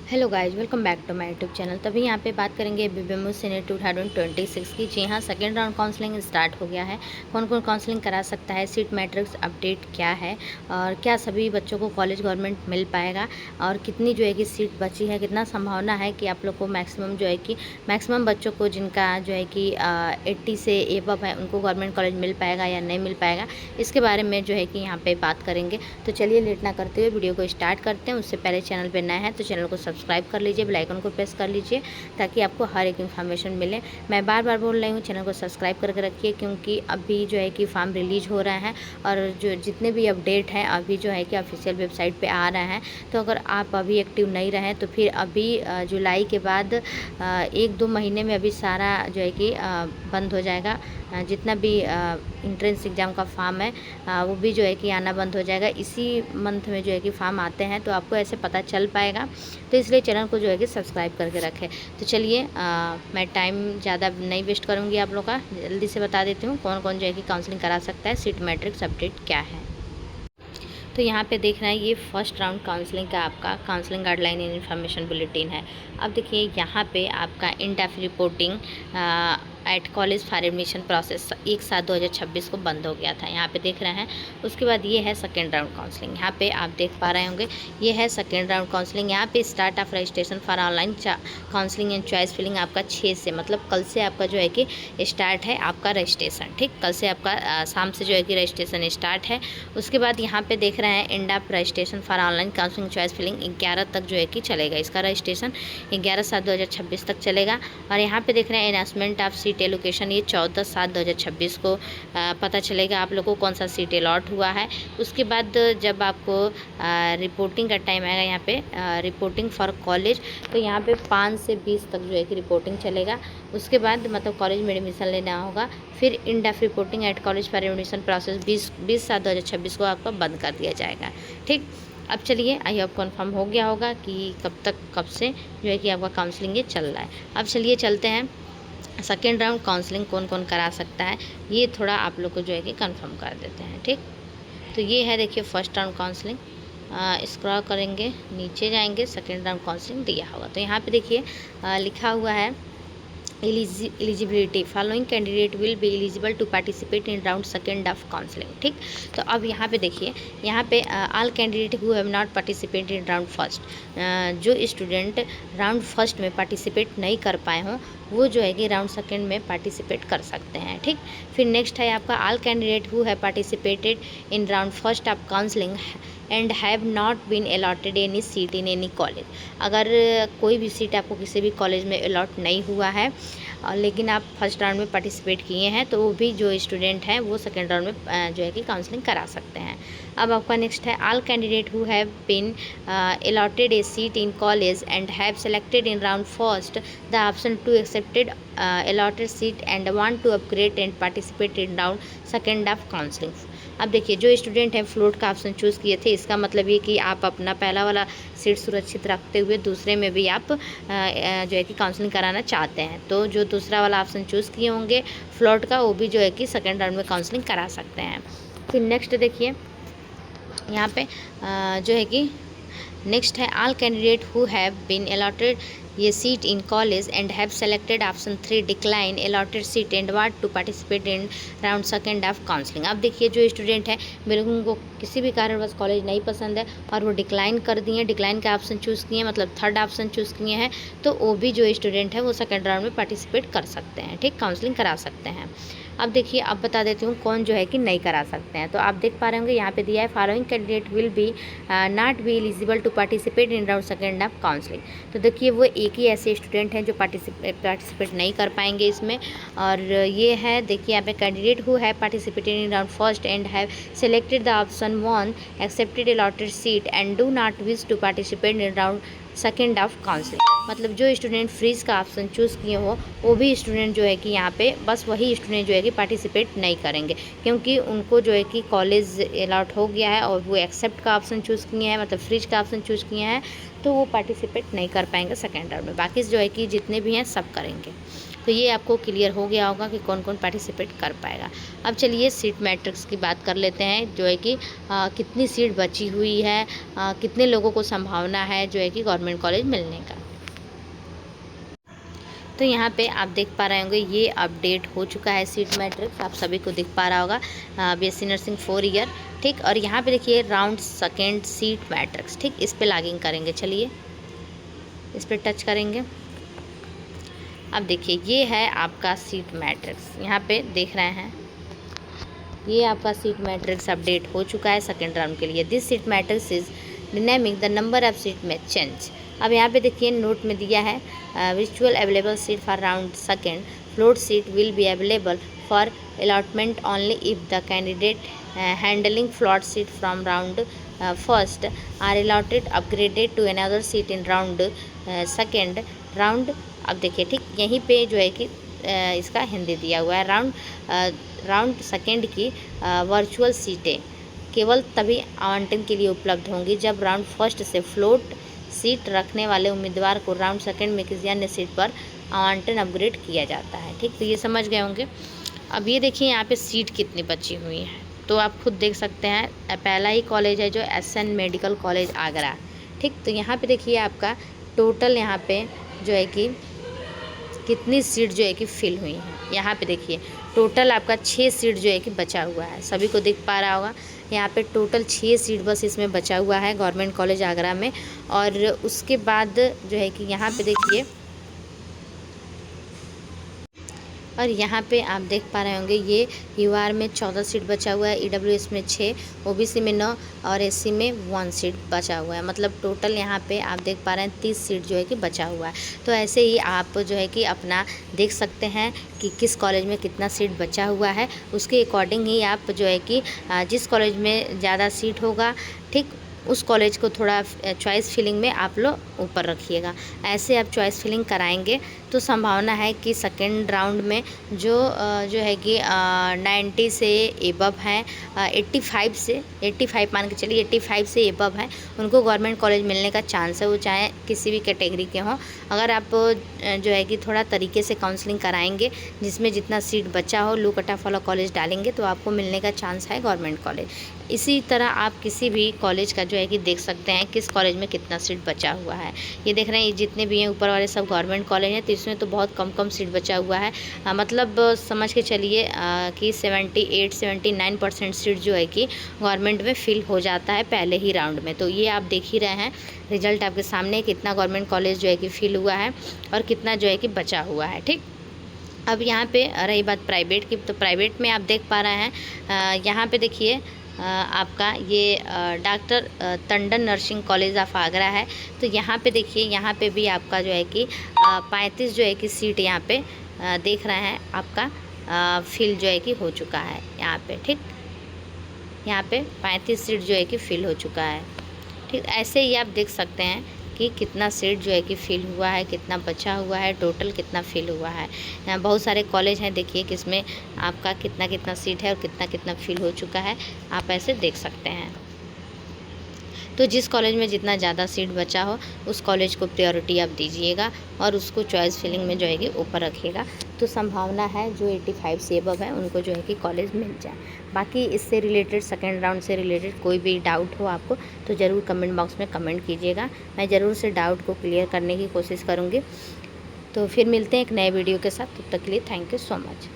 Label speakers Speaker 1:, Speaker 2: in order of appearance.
Speaker 1: Hello guys, welcome back to my YouTube channel. तभी यहाँ पे बात करेंगे बीबीएमयू सीनेट 2026 की। जी हाँ, सेकेंड राउंड काउंसलिंग स्टार्ट हो गया है। कौन कौन काउंसलिंग करा सकता है, सीट मैट्रिक्स अपडेट क्या है और क्या सभी बच्चों को कॉलेज गवर्नमेंट मिल पाएगा और कितनी जो है कि सीट बची है, कितना संभावना है कि आप लोग को मैक्सिमम जो है कि मैक्सिमम बच्चों को जिनका जो है कि 80 से एबव है उनको गवर्नमेंट कॉलेज मिल पाएगा या नहीं मिल पाएगा, इसके बारे में जो है कि यहाँ पर बात करेंगे। तो चलिए लेट ना करते हुए वीडियो को स्टार्ट करते हैं। उससे पहले चैनल पर नया है तो चैनल को सब्सक्राइब कर लीजिए, बेल आइकन को प्रेस कर लीजिए ताकि आपको हर एक इन्फॉर्मेशन मिले। मैं बार बार बोल रही हूँ, चैनल को सब्सक्राइब करके रखिए क्योंकि अभी जो है कि फॉर्म रिलीज हो रहा है और जो जितने भी अपडेट हैं अभी जो है कि ऑफिशियल वेबसाइट पे आ रहा है। तो अगर आप अभी एक्टिव नहीं रहें तो फिर अभी जुलाई के बाद 1-2 महीने में अभी सारा जो है कि बंद हो जाएगा। जितना भी इंट्रेंस एग्ज़ाम का फॉर्म है वो भी जो है कि आना बंद हो जाएगा। इसी मंथ में जो है कि फॉर्म आते हैं तो आपको ऐसे पता चल पाएगा। तो इसलिए चैनल को जो है कि सब्सक्राइब करके रखें। तो चलिए मैं टाइम ज़्यादा नहीं वेस्ट करूँगी आप लोग का, जल्दी से बता देती हूँ कौन कौन जो है कि काउंसलिंग करा सकता है, सीट मैट्रिक्स अपडेट क्या है। तो यहाँ पे देख रहे हैं ये फर्स्ट राउंड काउंसलिंग का आपका counselling guideline and information bulletin है। अब देखिए यहाँ पे आपका in depth reporting at college for admission process 1/7/2026 को बंद हो गया था, यहाँ पे देख रहे हैं। उसके बाद ये है सेकेंड राउंड काउंसलिंग, यहाँ पे आप देख पा रहे होंगे ये है सेकेंड राउंड काउंसलिंग। यहाँ पे start of registration for online counselling and choice filling आपका 6 से, मतलब कल से आपका जो है कि स्टार्ट है आपका रजिस्ट्रेशन। ठीक, कल से आपका शाम से जो है कि रजिस्ट्रेशन स्टार्ट है। उसके बाद यहाँ पे देख रहे हैं end of registration for online counselling choice filling 11 तक जो है कि चलेगा। इसका रजिस्ट्रेशन 11/7/2026 तक चलेगा। और यहाँ पे देख रहे हैं अनाउंसमेंट ऑफ सीट एलोकेशन, ये 14/7/2026 को पता चलेगा आप लोग को कौन सा सीट अलॉट हुआ है। उसके बाद जब आपको रिपोर्टिंग का टाइम आएगा, यहाँ पे रिपोर्टिंग फॉर कॉलेज, तो यहाँ पे 5 से 20 तक जो है कि रिपोर्टिंग चलेगा। उसके बाद मतलब कॉलेज में एडमिशन लेना होगा। फिर in depth reporting at college for admission process 20/7/2026 को आपका बंद कर दिया जाएगा। ठीक, अब चलिए आई होप कन्फर्म हो गया होगा कि कब से जो है कि आपका काउंसलिंग ये चल रहा है। अब चलिए चलते हैं सेकेंड राउंड काउंसलिंग कौन कौन करा सकता है, ये थोड़ा आप लोग को जो है कि कंफर्म कर देते हैं। ठीक, तो ये है देखिए फर्स्ट राउंड काउंसलिंग। स्क्रॉल करेंगे नीचे जाएंगे, सेकेंड राउंड काउंसलिंग दिया होगा। तो यहाँ पे देखिए लिखा हुआ है eligibility, following candidate will be eligible to participate in round second of counselling. ठीक, तो अब यहाँ पे देखिए, यहाँ पे all candidate who have not participate in round first, जो स्टूडेंट राउंड फर्स्ट में पार्टिसिपेट नहीं कर पाए हों वो जो है कि राउंड सेकेंड में पार्टिसिपेट कर सकते हैं। ठीक, फिर नेक्स्ट है आपका all candidate who have participated in round first of counselling and have not been allotted any seat in any college. अगर कोई भी सीट आपको किसी भी कॉलेज में अलॉट नहीं हुआ है लेकिन आप फर्स्ट राउंड में पार्टिसिपेट किए हैं तो वो भी जो स्टूडेंट हैं वो सेकेंड राउंड में जो है कि काउंसलिंग करा सकते हैं। अब आपका नेक्स्ट है all candidate who have been allotted a seat in college and have selected in round first the option to accepted allotted seat and want to upgrade and participate in round second of counseling। अब देखिए जो student हैं float का option choose किए थे, इसका मतलब ये कि आप अपना पहला वाला सीट सुरक्षित रखते हुए दूसरे में भी आप जो है कि काउंसलिंग कराना चाहते हैं। तो जो दूसरा वाला ऑप्शन चूज़ किए होंगे फ्लोट का, वो भी जो है कि सेकेंड राउंड में काउंसलिंग करा सकते हैं। फिर नेक्स्ट देखिए यहाँ पे जो है कि नेक्स्ट है all candidate who have been allotted ये seat in college and have selected option 3 decline allotted seat and want to participate in round second of counselling. अब देखिए जो स्टूडेंट है बिल्कुल उनको किसी भी कारणवश कॉलेज नहीं पसंद है और वो डिक्लाइन कर दिए, डिक्लाइन का ऑप्शन चूज़ किए मतलब थर्ड ऑप्शन चूज़ किए हैं, तो वो भी जो स्टूडेंट है वो सेकेंड राउंड में पार्टिसिपेट कर सकते हैं। ठीक, काउंसलिंग करा सकते हैं। अब देखिए अब बता देती हूँ कौन जो है कि नहीं करा सकते हैं। तो आप देख पा रहे होंगे यहाँ पे दिया है following candidate will be not be eligible to participate in round second of counselling. तो देखिए वो एक ही ऐसे स्टूडेंट हैं जो पार्टिसिपेट नहीं कर पाएंगे इसमें। और ये है देखिए यहाँ पे candidate who have participated in round first and have selected the option 1 accepted allotted seat and do not wish to participate in round second of counselling. मतलब जो स्टूडेंट फ्रीज का ऑप्शन चूज़ किए हो वो भी स्टूडेंट जो है कि यहाँ पे बस वही स्टूडेंट जो है कि पार्टिसिपेट नहीं करेंगे क्योंकि उनको जो है कि कॉलेज अलॉट हो गया है और वो एक्सेप्ट का ऑप्शन चूज़ किए हैं मतलब फ्रीज का ऑप्शन चूज़ किए हैं, तो वो पार्टिसिपेट नहीं कर पाएंगे सेकेंड राउंड में। बाकी जो है कि जितने भी हैं सब करेंगे। तो ये आपको क्लियर हो गया होगा कि कौन कौन पार्टिसिपेट कर पाएगा। अब चलिए सीट मैट्रिक्स की बात कर लेते हैं, जो है कि कितनी सीट बची हुई है, कितने लोगों को संभावना है जो है कि गवर्नमेंट कॉलेज मिलने का। तो यहाँ पे आप देख पा रहे होंगे ये अपडेट हो चुका है सीट मैट्रिक्स, आप सभी को दिख पा रहा होगा बीएससी नर्सिंग 4 ईयर, ठीक। और यहाँ पे देखिए राउंड सेकेंड सीट मैट्रिक्स, ठीक। इस पे लॉगिन करेंगे, चलिए इस पे टच करेंगे। अब देखिए ये है आपका सीट मैट्रिक्स, यहाँ पे देख रहे हैं ये आपका सीट मैट्रिक्स अपडेट हो चुका है सेकेंड राउंड के लिए। This seat matrix is dynamic, the number of seat may change. अब यहाँ पे देखिए नोट में दिया है विचुअल available seat for round second, float seat will be available for allotment only if the candidate handling float seat from round first are allotted upgraded to another seat in round second round. अब देखिए ठीक यहीं पे जो है कि इसका हिंदी दिया हुआ है, राउंड सेकेंड की वर्चुअल सीटें केवल तभी आवंटन के लिए उपलब्ध होंगी जब राउंड फर्स्ट से फ्लोट सीट रखने वाले उम्मीदवार को राउंड सेकेंड में किसी अन्य सीट पर आवंटन अपग्रेड किया जाता है, ठीक। तो ये समझ गए होंगे। अब ये देखिए यहाँ पे सीट कितनी बची हुई है, तो आप खुद देख सकते हैं। पहला ही कॉलेज है जो एसएन मेडिकल कॉलेज आगरा, ठीक। तो यहाँ पे देखिए आपका टोटल यहाँ पे जो है कि कितनी सीट जो है कि फिल हुई है। यहाँ पे देखिए टोटल आपका 6 सीट जो है कि बचा हुआ है, सभी को दिख पा रहा होगा। यहाँ पे टोटल 6 सीट बस इसमें बचा हुआ है गवर्नमेंट कॉलेज आगरा में। और उसके बाद जो है कि यहाँ पे देखिए, और यहाँ पे आप देख पा रहे होंगे ये यूआर में 14 सीट बचा हुआ है, ईडब्ल्यूएस में 6, ओबीसी में 9 और एससी में 1 सीट बचा हुआ है। मतलब टोटल यहाँ पे आप देख पा रहे हैं 30 सीट जो है कि बचा हुआ है। तो ऐसे ही आप जो है कि अपना देख सकते हैं कि किस कॉलेज में कितना सीट बचा हुआ है, उसके अकॉर्डिंग ही आप जो है कि जिस कॉलेज में ज़्यादा सीट होगा, ठीक, उस कॉलेज को थोड़ा चॉइस फिलिंग में आप लोग ऊपर रखिएगा। ऐसे आप चॉइस फिलिंग कराएंगे तो संभावना है कि सेकेंड राउंड में जो है कि 90 से एबव हैं, 85 मान के चलिए 85 से एबव हैं, उनको गवर्नमेंट कॉलेज मिलने का चांस है, वो चाहे किसी भी कैटेगरी के हों। अगर आप जो है कि थोड़ा तरीके से काउंसलिंग कराएंगे, जिसमें जितना सीट बचा हो लो कट ऑफ वाला कॉलेज डालेंगे, तो आपको मिलने का चांस है गवर्नमेंट कॉलेज। इसी तरह आप किसी भी कॉलेज का जो है कि देख सकते हैं किस कॉलेज में कितना सीट बचा हुआ है। ये देख रहे हैं जितने भी हैं ऊपर वाले सब गवर्नमेंट कॉलेज हैं, तो इसमें तो बहुत कम सीट बचा हुआ है। मतलब समझ के चलिए कि 78-79% सीट जो है कि गवर्नमेंट में फिल हो जाता है पहले ही राउंड में। तो ये आप देख ही रहे हैं रिजल्ट आपके सामने, कितना गवर्नमेंट कॉलेज जो है कि फिल हुआ है और कितना जो है कि बचा हुआ है, ठीक। अब यहाँ पे रही बात प्राइवेट की, तो प्राइवेट में आप देख पा रहे हैं यहाँ पे देखिए आपका ये doctor Tandon nursing college of Agra है। तो यहाँ पे देखिए, यहाँ पे भी आपका जो है कि 35 जो है कि सीट यहाँ पे देख रहे हैं आपका फिल जो है कि हो चुका है यहाँ पे, ठीक। यहाँ पे 35 सीट जो है कि फिल हो चुका है, ठीक। ऐसे ही आप देख सकते हैं कि कितना सीट जो है कि फिल हुआ है, कितना बचा हुआ है, टोटल कितना फिल हुआ है। यहाँ बहुत सारे कॉलेज हैं, देखिए किसमें आपका कितना कितना सीट है और कितना कितना फिल हो चुका है, आप ऐसे देख सकते हैं। तो जिस कॉलेज में जितना ज़्यादा सीट बचा हो उस कॉलेज को प्रायोरिटी आप दीजिएगा और उसको चॉइस फिलिंग में जो है कि ऊपर रखिएगा, तो संभावना है जो 85 से अबव है उनको जो है कि कॉलेज मिल जाए। बाकी इससे रिलेटेड सेकेंड राउंड से रिलेटेड कोई भी डाउट हो आपको तो ज़रूर कमेंट बॉक्स में कमेंट कीजिएगा, मैं ज़रूर से डाउट को क्लियर करने की कोशिश करूँगी। तो फिर मिलते हैं एक नए वीडियो के साथ, तब तक के लिए थैंक यू सो मच।